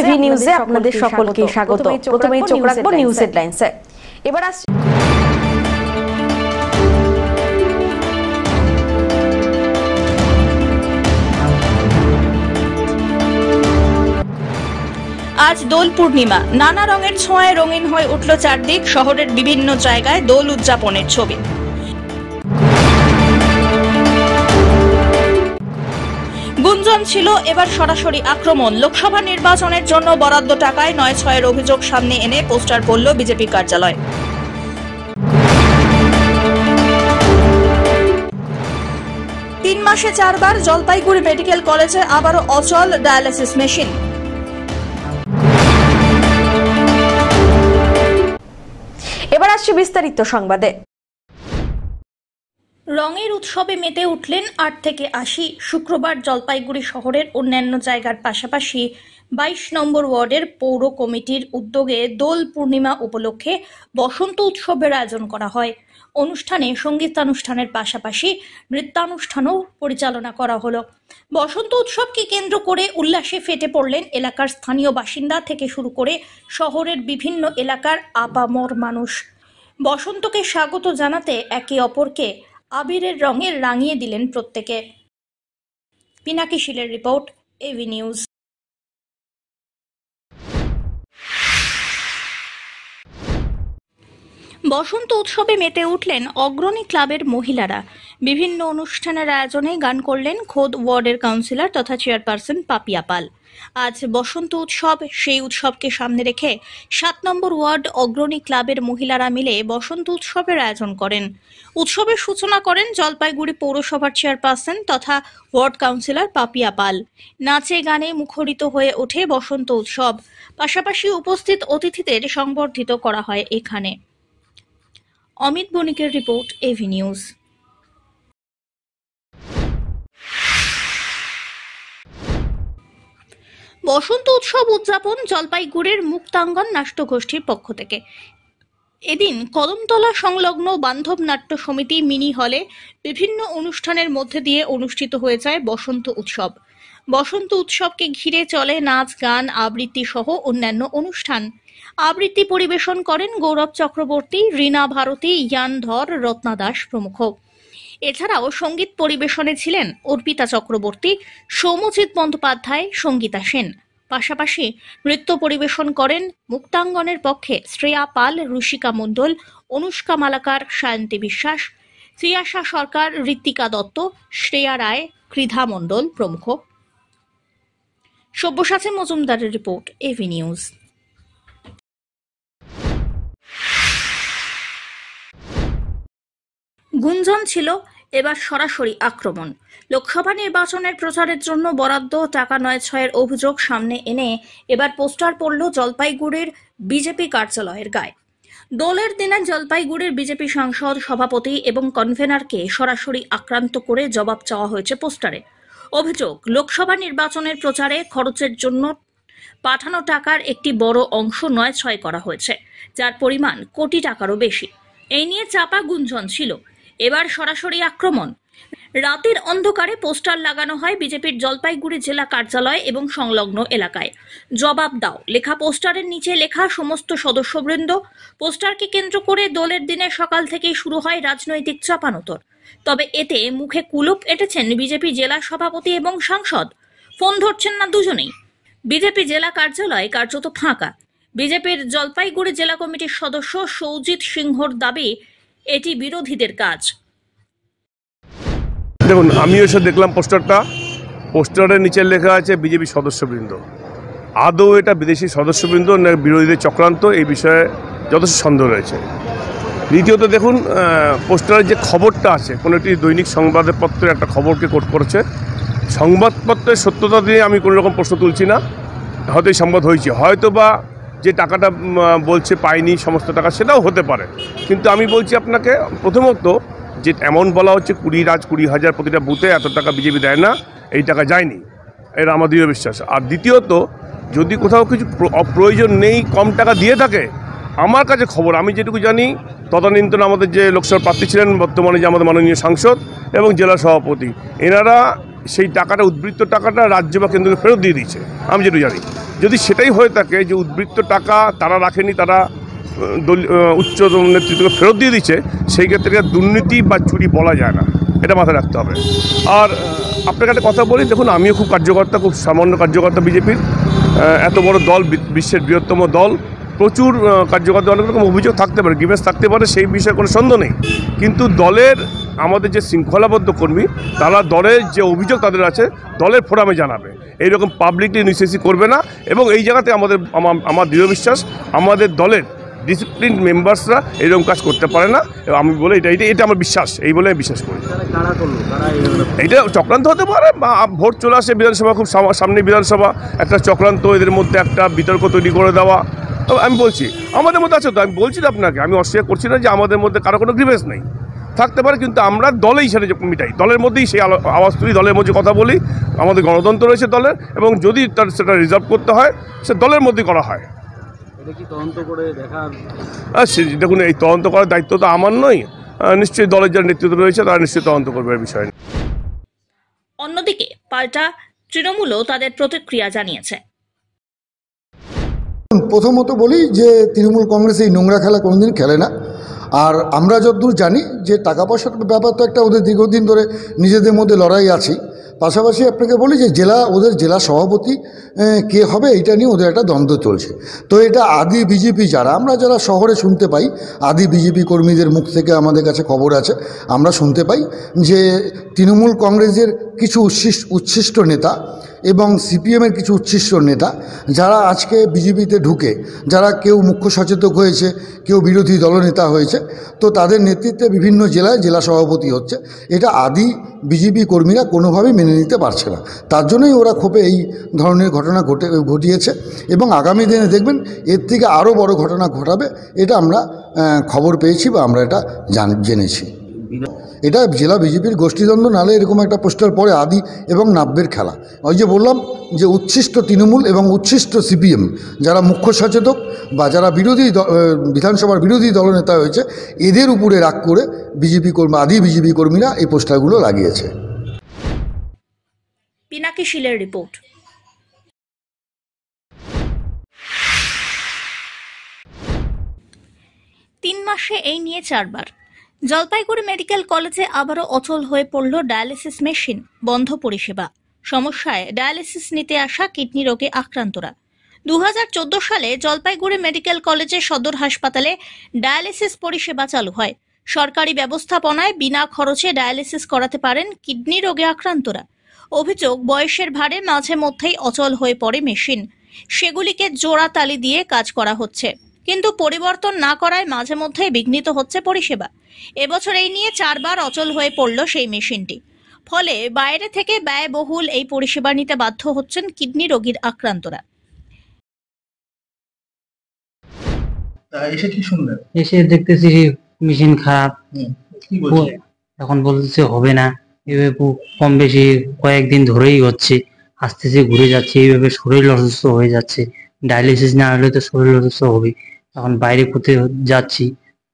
AV নিউজে আপনাদের সকলকে স্বাগত। প্রথমেই চোখ রাখবো নিউজ হেডলাইন্সে। এবার আসছে আজ দোল পূর্ণিমা, নানা রঙের ছোঁয়ায় রঙিন হয়ে উঠল চারদিক। শহরের বিভিন্ন জায়গায় দোল উদযাপনের ছবি। গুঞ্জন ছিল এবার সরাসরি আক্রমণ। লোকসভা নির্বাচনের জন্য বরাদ্দ টাকায় ৯/৬ অভিযোগ সামনে এনে পোস্টার পড়ল বিজেপি কার্যালয়। তিন মাসে 4 বার জলপাইগুড়ি মেডিকেল কলেজে আবারও অচল ডায়ালিসিস মেশিন। এবার আসছে বিস্তারিত সংবাদে। রঙের উৎসবে মেতে উঠলেন ৮ থেকে ৮০। শুক্রবার জলপাইগুড়ি শহরের অন্যান্য জায়গার পাশাপাশি ২২ নম্বর ওয়ার্ডের পৌর কমিটির উদ্যোগে দোল পূর্ণিমা উপলক্ষে বসন্ত উৎসবের আয়োজন করা হয়। অনুষ্ঠানে সঙ্গীতানুষ্ঠানের পাশাপাশি নৃত্যানুষ্ঠানও পরিচালনা করা হলো। বসন্ত উৎসবকে কেন্দ্র করে উল্লাসে ফেটে পড়লেন এলাকার স্থানীয় বাসিন্দা থেকে শুরু করে শহরের বিভিন্ন এলাকার আপামর মানুষ। বসন্তকে স্বাগত জানাতে একে অপরকে আবিরের রঙে রাঙিয়ে দিলেন প্রত্যেকে। পিনাকি শীলের রিপোর্ট, এভি নিউজ। বসন্ত উৎসবে মেতে উঠলেন অগ্রণী ক্লাবের মহিলারা। বিভিন্ন অনুষ্ঠানের আয়োজনে গান করলেন খোদ ওয়ার্ডের কাউন্সিলর তথা চেয়ারপারসন পাপিয়া পাল। আজ বসন্ত উৎসব, সেই উৎসবকে সামনে রেখে ৭ নম্বর ওয়ার্ড অগ্রণী ক্লাবের মহিলারা মিলে বসন্ত উৎসবের আয়োজন করেন। উৎসবের সূচনা করেন জলপাইগুড়ি পৌরসভার চেয়ারপারসন তথা ওয়ার্ড কাউন্সিলর পাপিয়া পাল। নাচে গানে মুখরিত হয়ে ওঠে বসন্ত উৎসব। পাশাপাশি উপস্থিত অতিথিদের সংবর্ধিত করা হয় এখানে। অমিত বণিকের report, AV news. Basanta Utsav উদযাপন জলপাইগুড়ির মুক্তাঙ্গন নাট্যগোষ্ঠীর পক্ষ থেকে। এদিন কদমতলা সংলগ্ন বান্ধব নাট্য সমিতি মিনি হলে বিভিন্ন অনুষ্ঠানের মধ্যে দিয়ে অনুষ্ঠিত হয়ে যায় বসন্ত উৎসব। বসন্ত উৎসবকে ঘিরে চলে নাচ, গান, আবৃত্তি সহ অন্যান্য অনুষ্ঠান। আবৃত্তি পরিবেশন করেন গৌরব চক্রবর্তী, রীনা ভারতী, ইয়ান ধর, রত্না দাস প্রমুখ। এছাড়াও সঙ্গীত পরিবেশনে ছিলেন অর্পিতা চক্রবর্তী, সৌম্যজিৎ বন্দ্যোপাধ্যায়, সঙ্গীতা সেন। পাশাপাশি নৃত্য পরিবেশন করেন মুক্তাঙ্গনের পক্ষে শ্রেয়া পাল, রুষিকা মণ্ডল, অনুষ্কা মালাকার, সায়ন্তী বিশ্বাস, ত্রিয়াশা সরকার, ঋত্বিকা দত্ত, শ্রেয়া রায়, কৃধা মণ্ডল প্রমুখ। সব্যসাচী মজুমদারের রিপোর্ট, এভি নিউজ। গুঞ্জন ছিল এবার সরাসরি আক্রমণ। লোকসভা নির্বাচনের প্রচারের জন্য বরাদ্দ টাকা ৯/৬ অভিযোগ সামনে এনে এবার পোস্টার পড়ল জলপাইগুড়ির বিজেপি কার্যালয়ের গায়ে। দোলের দিনে জলপাইগুড়ির বিজেপি সাংসদ, সভাপতি এবং কনভেনারকে সরাসরি আক্রান্ত করে জবাব চাওয়া হয়েছে পোস্টারে। অভিযোগ, লোকসভা নির্বাচনের প্রচারে খরচের জন্য পাঠানো টাকার একটি বড় অংশ ৯/৬ করা হয়েছে, যার পরিমাণ কোটি টাকারও বেশি। এই নিয়ে চাপা গুঞ্জন ছিল, এবার সরাসরি আক্রমণ। রাতের অন্ধকারে পোস্টার লাগানো হয় বিজেপির জলপাইগুড়ি জেলা কার্যালয় এবং সংলগ্ন এলাকায়। জবাব দাও লেখা পোস্টারের নিচে লেখা সমস্ত সদস্যবৃন্দ। পোস্টারকে কেন্দ্র করে দোলের দিনে সকাল থেকেই শুরু হয় রাজনৈতিক চাপানোতর। তবে এতে মুখে কুলুপ এঁটেছেন বিজেপি জেলা সভাপতি এবং সাংসদ। ফোন ধরছেন না দুজনেই। বিজেপি জেলা কার্যালয় কার্যত ফাঁকা। বিজেপির জলপাইগুড়ি জেলা কমিটির সদস্য সৌজিত সিংহর দাবি, এটি বিরোধীদের কাজ। দেখুন, আমি এসে দেখলাম পোস্টারের নিচে লেখা আছে বিজেপি সদস্যবৃন্দ। আদৌ এটা বিদেশি সদস্যবৃন্দ না বিরোধীদের চক্রান্ত, এই বিষয়ে যথেষ্ট সন্দেহ রয়েছে। দ্বিতীয়ত দেখুন, পোস্টারের যে খবরটা আছে, কোনো একটি দৈনিক সংবাদপত্রের একটা খবরকে কোট করেছে। সংবাদপত্রের সত্যতা দিয়ে আমি কোনো রকম প্রশ্ন তুলছি না, হয়তো এই সংবাদ হয়েছে, হয়তো বা যে টাকাটা বলছে পাইনি সমস্ত টাকা, সেটাও হতে পারে। কিন্তু আমি বলছি আপনাকে, প্রথমত যে এমন বলা হচ্ছে 20,000 প্রতিটা বুথে এত টাকা বিজেপি দেয় না, এই টাকা যায়নি, এটা আমার দৃঢ় বিশ্বাস। আর দ্বিতীয়ত, যদি কোথাও কিছু অপ্রয়োজন নেই, কম টাকা দিয়ে থাকে, আমার কাছে খবর, আমি যেটুকু জানি, তদানীন্তন আমাদের যে লোকসভার প্রার্থী ছিলেন, বর্তমানে যে আমাদের মাননীয় সাংসদ এবং জেলা সভাপতি, এনারা সেই টাকাটা উদ্বৃত্ত টাকাটা রাজ্য বা কেন্দ্রকে ফেরত দিয়ে দিচ্ছে, আমি যেটা জানি। যদি সেটাই হয়ে থাকে যে উদ্বৃত্ত টাকা তারা রাখেনি, তারা উচ্চ নেতৃত্বকে ফেরত দিয়ে দিচ্ছে, সেই ক্ষেত্রে দুর্নীতি বা চুরি বলা যায় না, এটা মাথায় রাখতে হবে। আর আপনাকে একটা কথা বলি, দেখুন আমিও খুব কার্যকর্তা, খুব সামান্য কার্যকর্তা বিজেপির। এত বড় দল, বিশ্বের বৃহত্তম দল, প্রচুর কার্যকর্তা, অনেক রকম অভিযোগ থাকতে পারে, গ্রিভেন্স থাকতে পারে, সেই বিষয়ে কোনো সন্দেহ নেই। কিন্তু দলের আমাদের যে শৃঙ্খলাবদ্ধ কর্মী, তারা দলের যে অভিযোগ তাদের আছে দলের ফোরামে জানাবে, এইরকম পাবলিকলি নিঃশেষি করবে না। এবং এই জায়গাতে আমার দৃঢ় বিশ্বাস, আমাদের দলের ডিসিপ্লিন মেম্বার্সরা এরকম কাজ করতে পারে না। এবং আমি বলে এটা আমার বিশ্বাস, এই বলে আমি বিশ্বাস করি। এইটা চক্রান্ত হতে পারে, বা ভোট চলে আসে বিধানসভা, খুব সামনে বিধানসভা, একটা চক্রান্ত, এদের মধ্যে একটা বিতর্ক তৈরি করে দেওয়া। আমি বলছি আমাদের মধ্যে আছে তো, আমি বলছি তো আপনাকে, আমি অস্বীকার করছি না যে আমাদের মধ্যে কারো কোনো গ্রিভেন্স নেই, থাকতে পারে, কিন্তু আমরা দলেই সেটা মিটাই, দলের মধ্যেই সেই আওয়াজ তুলি, দলের মধ্যে কথা বলি। আমাদের গণতন্ত্র রয়েছে দলের, এবং যদি সেটা রিজার্ভ করতে হয় সে দলের মধ্যেই করা হয়। দেখুন, এই তদন্ত করার দায়িত্ব তো আমার নয়, নিশ্চয়ই দলের যারা নেতৃত্ব রয়েছে তারা নিশ্চয়ই তদন্ত করবে এই বিষয়ে। অন্যদিকে পাল্টা তৃণমূলও তাদের প্রতিক্রিয়া জানিয়েছে। প্রথমত বলি যে তৃণমূল কংগ্রেস এই নোংরা খেলা কোনোদিন খেলে না। আর আমরা যতদূর জানি যে টাকা পয়সার ব্যাপার তো একটা ওদের দীর্ঘদিন ধরে নিজেদের মধ্যে লড়াই আছে। পাশাপাশি আপনাকে বলি যে ওদের জেলা সভাপতি কে হবে এইটা নিয়ে ওদের একটা দ্বন্দ্ব চলছে। তো এটা আদি বিজেপি আমরা যারা শহরে শুনতে পাই, আদি বিজেপি কর্মীদের মুখ থেকে আমাদের কাছে খবর আছে, আমরা শুনতে পাই যে তৃণমূল কংগ্রেসের কিছু উচ্ছিষ্ট নেতা এবং সিপিএমের কিছু উচ্ছিষ্ট নেতা যারা আজকে বিজেপিতে ঢুকে, যারা কেউ মুখ্য সচেতক হয়েছে, কেউ বিরোধী দলনেতা হয়েছে, তো তাদের নেতৃত্বে বিভিন্ন জেলায় জেলা সভাপতি হচ্ছে। এটা আদি বিজেপি কর্মীরা কোনোভাবেই মেনে নিতে পারছে না, তার জন্যই ওরা ক্ষোভে এই ধরনের ঘটনা ঘটিয়েছে। এবং আগামী দিনে দেখবেন এর থেকে আরও বড় ঘটনা ঘটাবে, এটা আমরা খবর পেয়েছি বা আমরা এটা জেনেছি। এটা জেলা বিজেপির গোষ্ঠীদ্বন্দ্ব, নালে এরকম একটা পোস্টার পরে আদি এবং নাব্যের খেলা। ওই যে বললাম যে উচ্ছিষ্ট তৃণমূল এবং উচ্ছিষ্ট সিপিএম যারা মুখ্য সচেতক বা যারা বিধানসভার বিরোধী দলনেতা হয়েছে, এদের উপরে রাগ করে আদি বিজেপি কর্মীরা এই পোস্টারগুলো লাগিয়েছে। পিনাকি শীলের রিপোর্ট। তিন মাসে এই নিয়ে 4 বার জলপাইগুড়ি মেডিকেল কলেজে আবারও অচল হয়ে পড়ল ডায়ালিসিস মেশিন, বন্ধ পরিষেবা। সমস্যায় ডায়ালিসিস নিতে আসা কিডনি রোগে আক্রান্তরা। 2014 সালে জলপাইগুড়ি মেডিকেল কলেজের সদর হাসপাতালে ডায়ালিসিস পরিষেবা চালু হয়। সরকারি ব্যবস্থাপনায় বিনা খরচে ডায়ালিসিস করাতে পারেন কিডনি রোগে আক্রান্তরা। অভিযোগ, বয়সের ভারে মাঝে মধ্যেই অচল হয়ে পড়ে মেশিন, সেগুলিকে জোড়া তালি দিয়ে কাজ করা হচ্ছে, কিন্তু পরিবর্তন না করায় মাঝে মধ্যেই বিঘ্নিত হচ্ছে পরিষেবা। এবছর এই নিয়ে 4 বার অচল হয়ে পড়ল সেই মেশিনটি। ফলে বাইরে থেকে ব্যয়বহুল এই পরিষেবা নিতে বাধ্য হচ্ছেন কিডনি রোগীর আক্রান্তরা। এসে দেখতেছি মেশিন খারাপ, এখন বলতেছে হবে না। এভাবে কম বেশি কয়েকদিন ধরেই হচ্ছে, আসতেছে ঘুরে যাচ্ছে, এইভাবে শরীর অসুস্থ হয়ে যাচ্ছে। ডায়ালিসিস না হলে তো শরীর অসুস্থ হবে। এখন বাইরে কোথায় যাচ্ছি,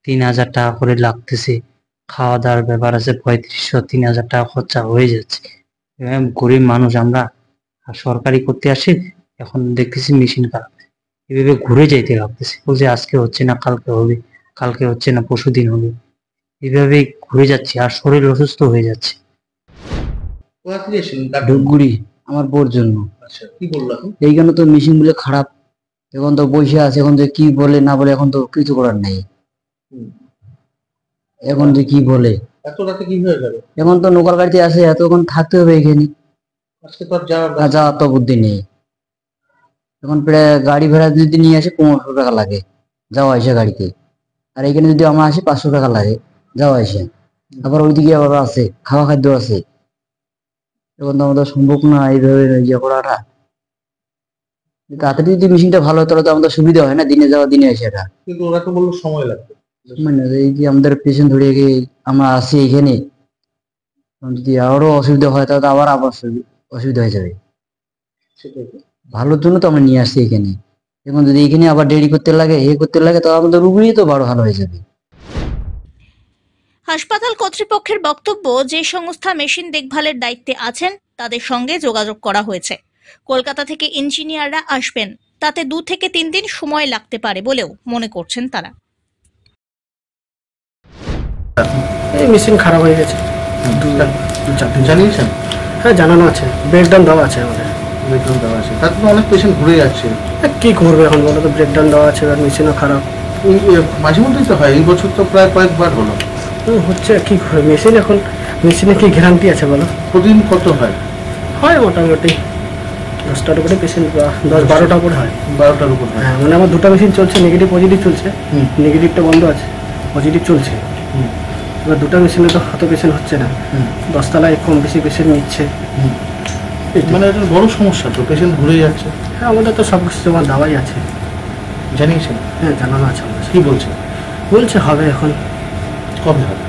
3000 টাকা করে লাগতেছে, খাওয়া দাওয়ার ব্যাপার আছে, 3500-3000 টাকা খরচা হয়ে যাচ্ছে। গরিব মানুষ আমরা, আর সরকারি করতে আসে, এখন দেখতেছি মেশিন খারাপ, এভাবে ঘুরে যাইতে লাগতেছে। বলছে আজকে হচ্ছে না কালকে হবে, কালকে হচ্ছে না পরশুদিন হবে, এইভাবে ঘুরে যাচ্ছে আর শরীর অসুস্থ হয়ে যাচ্ছে। ধূপগুড়ি আমার বোর জন্য। এইখানে তো মেশিন গুলো খারাপ, এখন তো বসে আছে, এখন তো কি বলে না বলে এখন তো কিছু করার নেই। এখন যে কি বলে, এখন তো নৌকার গাড়িতে আসে, এতক্ষণ থাকতে হবে এখানে, যাওয়ার তো বুদ্ধি নেই। এখন প্রায় গাড়ি ভাড়া যদি নিয়ে আসে 1500 টাকা লাগে যাওয়া আসে গাড়িতে, আর এখানে যদি আমরা আসি 500 টাকা লাগে যাওয়া আসে। আবার ওইদিকে আবার আছে খাওয়া খাদ্য আছে, এখন তো আমাদের সম্ভব না এইভাবে ইয়ে করাটা। তাড়াতাড়ি যদি মেশিনটা ভালো হয় তাহলে তো আমাদের সুবিধা হয় না, দিনে যাওয়া দিনে আসে। এটা কিন্তু ওরা তো বললো সময় লাগবে, মানে এই যে আমাদের পেশেন্ট ধরে আমরা আসি এখানে, যদি আরো অসুবিধা হয় তাহলে আবার অসুবিধা হয়ে যাবে। ভালোর জন্য তো আমরা নিয়ে আসছি এখানে, এখন যদি এখানে আবার দেরি করতে লাগে, করতে লাগে, তো আমাদের রুগী তো বড় ভালো হয়ে যাবে। হাসপাতাল কর্তৃপক্ষের বক্তব্য, যে সংস্থা মেশিন দেখভালের দায়িত্বে আছেন তাদের সঙ্গে যোগাযোগ করা হয়েছে। কলকাতা থেকে ইঞ্জিনিয়াররা আসবেন, তাতে 2 থেকে 3 দিন সময় লাগতে পারে বলেও মনে করছেন তারা। এই মেশিন খারাপ হয়ে গেছে। জানিয়েছেন? হ্যাঁ, জানানো আছে, ব্রেকডাউন দেওয়া আছে আমাদের। ব্রেকডাউন দেওয়া আছে, তার তো অনেক পেশেন্ট ঘুরে যাচ্ছে। কি করবে এখন বলো তো, ব্রেকডাউন দেওয়া আছে আর মেশিনও খারাপ। মাঝে মধ্যেই তো হয়, এই বছর তো প্রায় কয়েকবার হলো। হচ্ছে কি করবে মেশিন, এখন মেশিনে কি গ্যারান্টি আছে বলো? প্রতিদিন কত হয়? হয় মোটামুটি 10টার উপরে পেশেন্ট, 10-12টা উপরে হয়। 12টার উপর হয়। হ্যাঁ, মানে আমার 2টা মেশিন চলছে, নেগেটিভ পজিটিভ চলছে। নেগেটিভটা বন্ধ আছে, পজিটিভ চলছে। এবার 2টা মেশিনে তো অত পেশেন্ট হচ্ছে না, 10 তলায় কম বেশি পেশেন্ট নিচ্ছে। মানে এটা বড় সমস্যা তো, পেশেন্ট ঘুরে যাচ্ছে। হ্যাঁ, আমাদের তো সব কিছু জমা দাওয়াই আছে। জানিয়েছেন? হ্যাঁ, জানানো আছে আমাদের। কি বলছে? বলছে হবে, এখন কবে হবে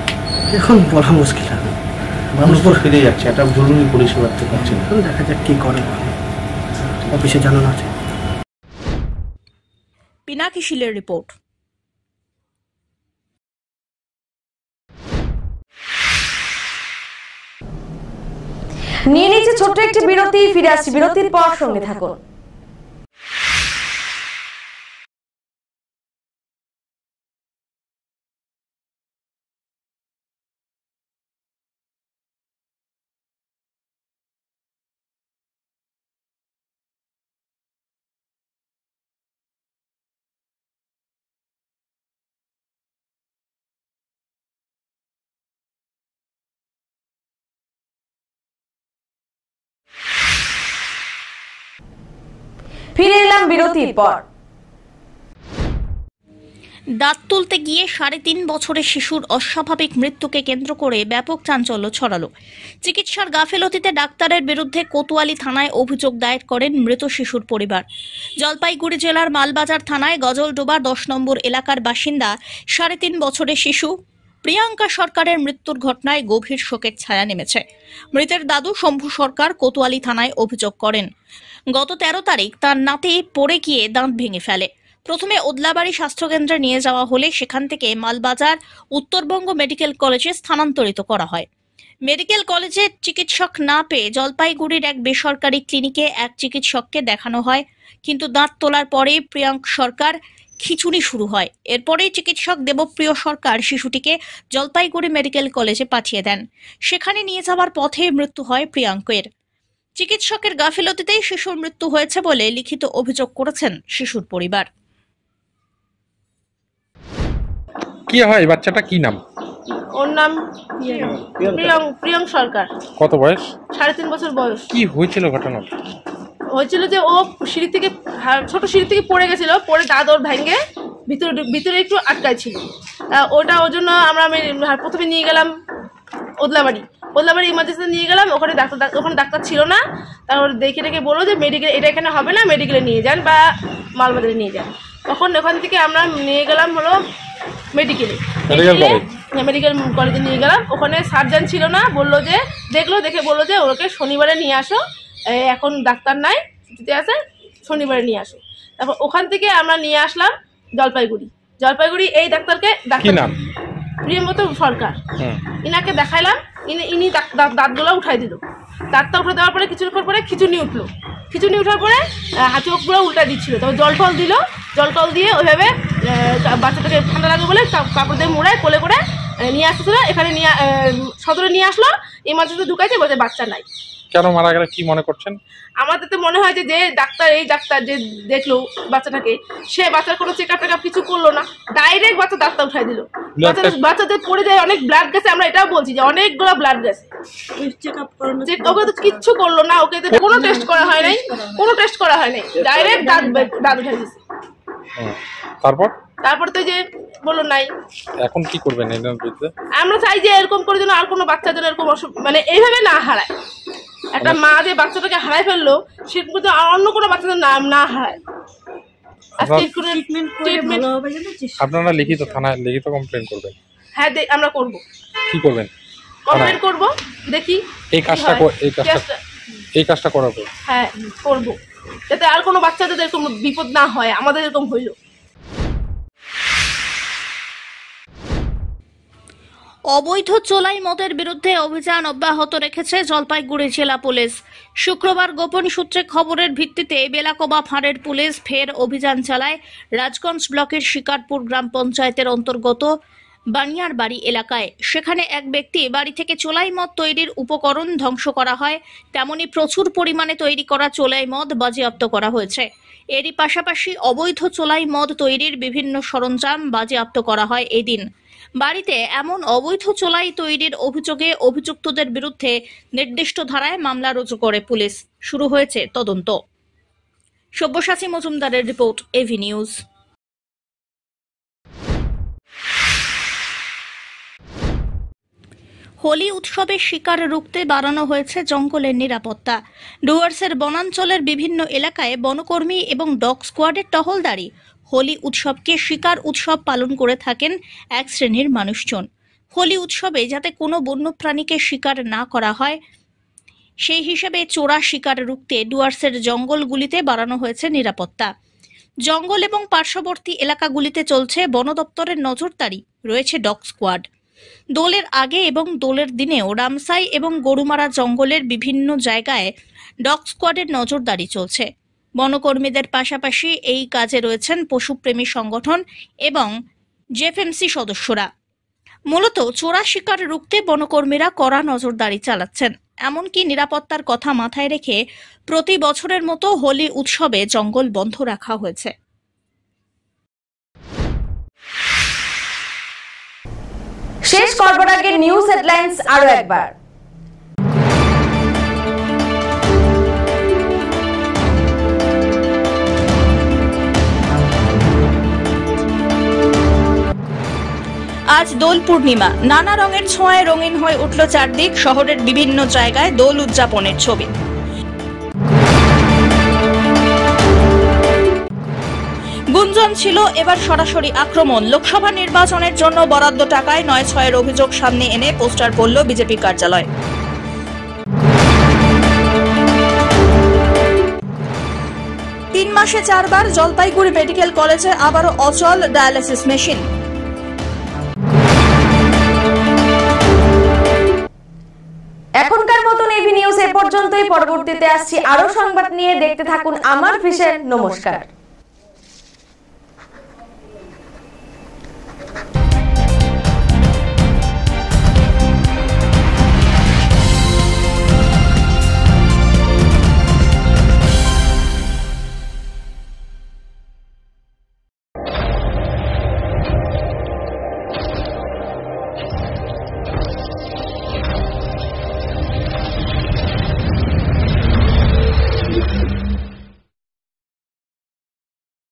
এখন বলা মুশকিল হবে। মানুষ তো ফিরে যাচ্ছে, একটা জরুরি পরিষেবা পাচ্ছে না। এখন দেখা যাক কি করে, অফিসে জানানো আছে। পিনাকি শীলের রিপোর্ট। নিয়ে নিচ্ছে ছোট্ট একটি বিরতি, ফিরে আসছি বিরতির পর, সঙ্গে থাকুন। ফিরে এলাম বিরতির পর। দাঁত তুলতে গিয়ে 3.5 বছরের শিশুর অস্বাভাবিক মৃত্যুকে কেন্দ্র করে ব্যাপক চাঞ্চল্য ছড়ালো। চিকিৎসার গাফেলতিতে ডাক্তারের বিরুদ্ধে কোতোয়ালি থানায় অভিযোগ দায়ের করেন মৃত শিশুর পরিবার। জলপাইগুড়ি জেলার মালবাজার থানায় গজলডোবা 10 নম্বর এলাকার বাসিন্দা 3.5 বছরের শিশু প্রিয়াঙ্কা সরকারের মৃত্যুর ঘটনায় গভীর শোকের ছায়া নেমেছে। মৃতের দাদু শম্ভু সরকার কোতোয়ালি থানায় অভিযোগ করেন, গত 13 তারিখ তার নাতি পড়ে গিয়ে দাঁত ভেঙে ফেলে। প্রথমে ওদলাবাড়ি স্বাস্থ্যকেন্দ্রে নিয়ে যাওয়া হলে সেখান থেকে মালবাজার উত্তরবঙ্গ মেডিকেল কলেজে স্থানান্তরিত করা হয়। মেডিকেল কলেজে চিকিৎসক না পেয়ে জলপাইগুড়ির এক বেসরকারি ক্লিনিকে এক চিকিৎসককে দেখানো হয়, কিন্তু দাঁত তোলার পরেই প্রিয়াঙ্ক সরকার খিঁচুনি শুরু হয়। এরপরেই চিকিৎসক দেবপ্রিয় সরকার শিশুটিকে জলপাইগুড়ি মেডিকেল কলেজে পাঠিয়ে দেন। সেখানে নিয়ে যাওয়ার পথে মৃত্যু হয় প্রিয়াঙ্কের। চিকিৎসকের গাফিলতিতেই শিশুর মৃত্যু হয়েছে বলে লিখিত অভিযোগ করেছেন শিশুর পরিবার। কি হয় বাচ্চাটা, কি নাম? ওর নাম প্রিয়াঙ্ক সরকার। কত বয়স? 3.5 বছর বয়স। কি হয়েছিল ঘটনা? হয়েছিল যে ও সিঁড়ি থেকে, ছোট সিঁড়ি থেকে পড়ে গেছিল, পড়ে দাঁত ওর ভেঙে ভিতরে একটু আটকায় ছিল। ওর জন্য আমরা প্রথমে নিয়ে গেলাম ওদলাবাড়ি ইমার্জেন্সিতে নিয়ে গেলাম। ওখানে ডাক্তার ছিল না। তারপর দেখে বললো যে মেডিকেল, এটা এখানে হবে না, মেডিকেলে নিয়ে যান বা মালবাজারে নিয়ে যান। তখন ওখান থেকে আমরা নিয়ে গেলাম হলো মেডিকেল কলেজে নিয়ে গেলাম। ওখানে সার্জন ছিল না, বললো যে দেখে বললো যে ওকে শনিবারে নিয়ে আসো, এখন ডাক্তার নাই, ছুটিতে আছে, শনিবারে নিয়ে আসো। তারপর ওখান থেকে আমরা নিয়ে আসলাম জলপাইগুড়ি এই ডাক্তারকে, প্রিয়মত সরকার, ইনাকে দেখাইলাম। ইনি দাঁতগুলো উঠাই দিল। দাঁতটা উঠে দেওয়ার পরে কিছুক্ষণ পরে খিচুনি উঠার পরে হাতে পুরো উল্টা দিচ্ছিল। তবে জল টল দিয়ে ওইভাবে বাচ্চাটাকে ঠান্ডা লাগে বলে কাপড় দিয়ে মোড়ায় কোলে করে নিয়ে আসতেছিল। এখানে সদরে নিয়ে আসলো, ইমার্জেন্সিতে ঢুকাইছে, বলতে বাচ্চা নাই। কেন মারা গেল কি মনে করছেন? আমাদের তো মনে হয় যে এই ডাক্তার যে দেখলো বাচ্চাটাকে, সে বাচ্চার কোনো চেকআপ কিছু করলো না, ডাইরেক্ট বাচ্চা দাঁতটা উঠাই দিল। বাচ্চাদের পড়ে যায়, অনেক ব্লাড গেছে, আমরা এটাও বলছি যে অনেকগুলো ব্লাড গেছে। ওকে তো কিচ্ছু করলো না, ওকে তো কোনো টেস্ট করা হয় নাই, ডাইরেক্ট দাঁত উঠাই দিয়েছে। তারপর তো যে বললো নাই। এখন কি করবেন এর বিরুদ্ধে? আমরা চাই যে এরকম করে যেন আর কোনো বাচ্চা যেন এরকম মানে এইভাবে না হারায়। একটা মা যে বাচ্চাটাকে হারাই ফেললো, সে কিন্তু অন্য কোনো বাচ্চা না হারায়। আপনারা লিখিত থানায় লিখিত কমপ্লেন করবেন? হ্যাঁ, আমরা করব। কি করবেন? কমপ্লেন করব, দেখি এই কাজটা করাবো। হ্যাঁ, করব, যাতে আর কোনো বাচ্চাদের এরকম বিপদ না হয়, আমাদের এরকম হইল। অবৈধ চোলাই মদের বিরুদ্ধে অভিযান অব্যাহত রেখেছে জলপাইগুড়ি জেলা পুলিশ। শুক্রবার গোপন সূত্রে খবরের ভিত্তিতে বেলাকোবা ফাঁড়ের পুলিশ ফের অভিযান চালায় রাজগঞ্জ ব্লকের শিকারপুর গ্রাম পঞ্চায়েতের অন্তর্গত বানিয়ার বাড়ি এলাকায়। সেখানে এক ব্যক্তি বাড়ি থেকে চোলাই মদ তৈরির উপকরণ ধ্বংস করা হয়, তেমনি প্রচুর পরিমাণে তৈরি করা চোলাই মদ বাজেয়াপ্ত করা হয়েছে। এরই পাশাপাশি অবৈধ চোলাই মদ তৈরির বিভিন্ন সরঞ্জাম বাজেয়াপ্ত করা হয় এদিন। বাড়িতে এমন অবৈধ চোলাই তৈরির অভিযোগে অভিযুক্তদের বিরুদ্ধে নির্দিষ্ট ধারায় মামলা রুজু করে পুলিশ। শুরু হয়েছে তদন্ত। সব্যসাচী মজুমদারের রিপোর্ট, এভি নিউজ। হোলি উৎসবের শিকার রুখতে বাড়ানো হয়েছে জঙ্গলের নিরাপত্তা। ডুয়ার্সের বনাঞ্চলের বিভিন্ন এলাকায় বনকর্মী এবং ডগ স্কোয়াডের টহলদারি। হোলি উৎসবকে শিকার উৎসব পালন করে থাকেন এক শ্রেণীর মানুষজন। হোলি উৎসবে যাতে কোনো বন্যপ্রাণীকে শিকার না করা হয় সেই হিসেবে চোরা শিকার রুখতে ডুয়ার্সের জঙ্গলগুলিতে বাড়ানো হয়েছে নিরাপত্তা। জঙ্গল এবং পার্শ্ববর্তী এলাকাগুলিতে চলছে বন দপ্তরের নজরদারি, রয়েছে ডগ স্কোয়াড। দোলের আগে এবং দোলের দিনেও রামসাই এবং গরুমারা জঙ্গলের বিভিন্ন জায়গায় ডগ স্কোয়াডের নজরদারি চলছে। বনকর্মীদের পাশাপাশি এই কাজে রয়েছেন পশুপ্রেমী সংগঠন এবং জেএফএমসি সদস্যরা। মূলত চোরা শিকার রুখতে বনকর্মীরা কড়া নজরদারি চালাচ্ছেন। এমনকি নিরাপত্তার কথা মাথায় রেখে প্রতি বছরের মতো হোলি উৎসবে জঙ্গল বন্ধ রাখা হয়েছে। শেষ করবার আগে নিউজ হেডলাইন্স আরো একবার। আজ দোল পূর্ণিমা, নানা রঙের ছোঁয়ায় রঙিন হয়ে উঠল চারদিক। শহরের বিভিন্ন জায়গায় দোল উদযাপনের ছবি। গুঞ্জন ছিল এবার সরাসরি আক্রমণ। লোকসভা নির্বাচনের জন্য বরাদ্দ টাকায় ৯/৬-এর অভিযোগ সামনে এনে পোস্টার পড়ল বিজেপি কার্যালয়। তিন মাসে 4 বার জলপাইগুড়ি মেডিকেল কলেজে আবারও অচল ডায়ালিসিস মেশিন। এখনকার মতন এভি নিউজ এ পর্যন্তই। পরবর্তীতে আসছি আরো সংবাদ নিয়ে। দেখতে থাকুন আমার ভিশন। নমস্কার।